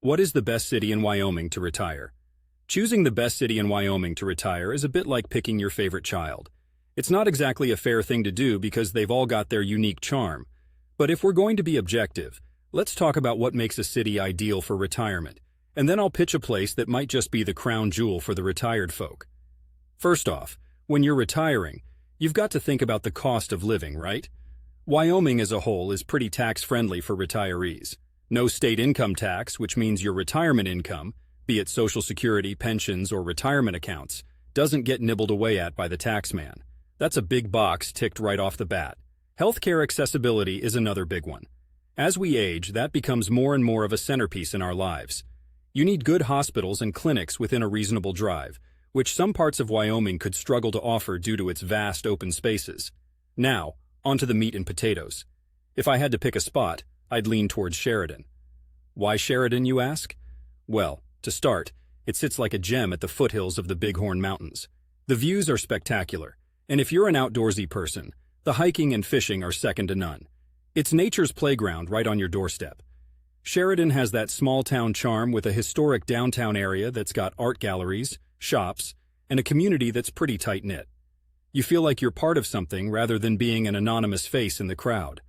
What is the best city in Wyoming to retire? Choosing the best city in Wyoming to retire is a bit like picking your favorite child. It's not exactly a fair thing to do because they've all got their unique charm. But if we're going to be objective, let's talk about what makes a city ideal for retirement, and then I'll pitch a place that might just be the crown jewel for the retired folk. First off, when you're retiring, you've got to think about the cost of living, right? Wyoming as a whole is pretty tax-friendly for retirees. No state income tax, which means your retirement income, be it Social Security, pensions, or retirement accounts, doesn't get nibbled away at by the taxman. That's a big box ticked right off the bat. Healthcare accessibility is another big one. As we age, that becomes more and more of a centerpiece in our lives. You need good hospitals and clinics within a reasonable drive, which some parts of Wyoming could struggle to offer due to its vast open spaces. Now, onto the meat and potatoes. If I had to pick a spot, I'd lean towards Sheridan. Why Sheridan, you ask? Well, to start, it sits like a gem at the foothills of the Bighorn Mountains. The views are spectacular, and if you're an outdoorsy person, the hiking and fishing are second to none. It's nature's playground right on your doorstep. Sheridan has that small-town charm with a historic downtown area that's got art galleries, shops, and a community that's pretty tight-knit. You feel like you're part of something rather than being an anonymous face in the crowd.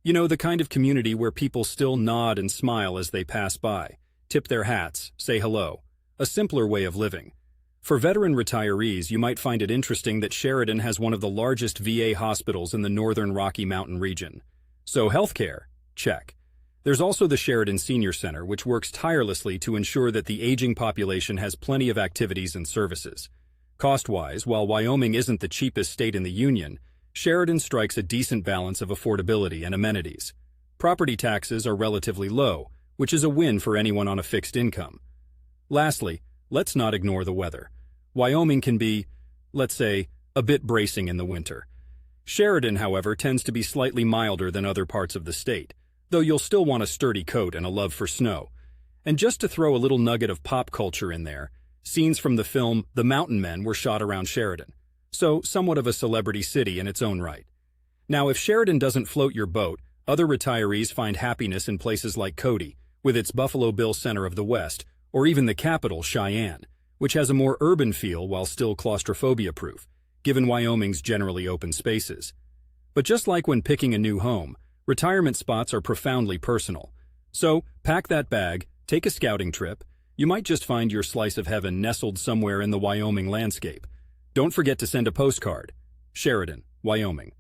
You know, the kind of community where people still nod and smile as they pass by, tip their hats, say hello. A simpler way of living. For veteran retirees, you might find it interesting that Sheridan has one of the largest VA hospitals in the northern Rocky Mountain region. So healthcare, check. There's also the Sheridan Senior Center, which works tirelessly to ensure that the aging population has plenty of activities and services. Cost-wise, while Wyoming isn't the cheapest state in the Union, Sheridan strikes a decent balance of affordability and amenities. Property taxes are relatively low, which is a win for anyone on a fixed income. Lastly, let's not ignore the weather. Wyoming can be, let's say, a bit bracing in the winter. Sheridan, however, tends to be slightly milder than other parts of the state, though you'll still want a sturdy coat and a love for snow. And just to throw a little nugget of pop culture in there, scenes from the film The Mountain Men were shot around Sheridan. So, somewhat of a celebrity city in its own right. Now, if Sheridan doesn't float your boat, other retirees find happiness in places like Cody, with its Buffalo Bill Center of the West, or even the capital, Cheyenne, which has a more urban feel while still claustrophobia-proof, given Wyoming's generally open spaces. But just like when picking a new home, retirement spots are profoundly personal. So, pack that bag, take a scouting trip. You might just find your slice of heaven nestled somewhere in the Wyoming landscape. Don't forget to send a postcard. Sheridan, Wyoming.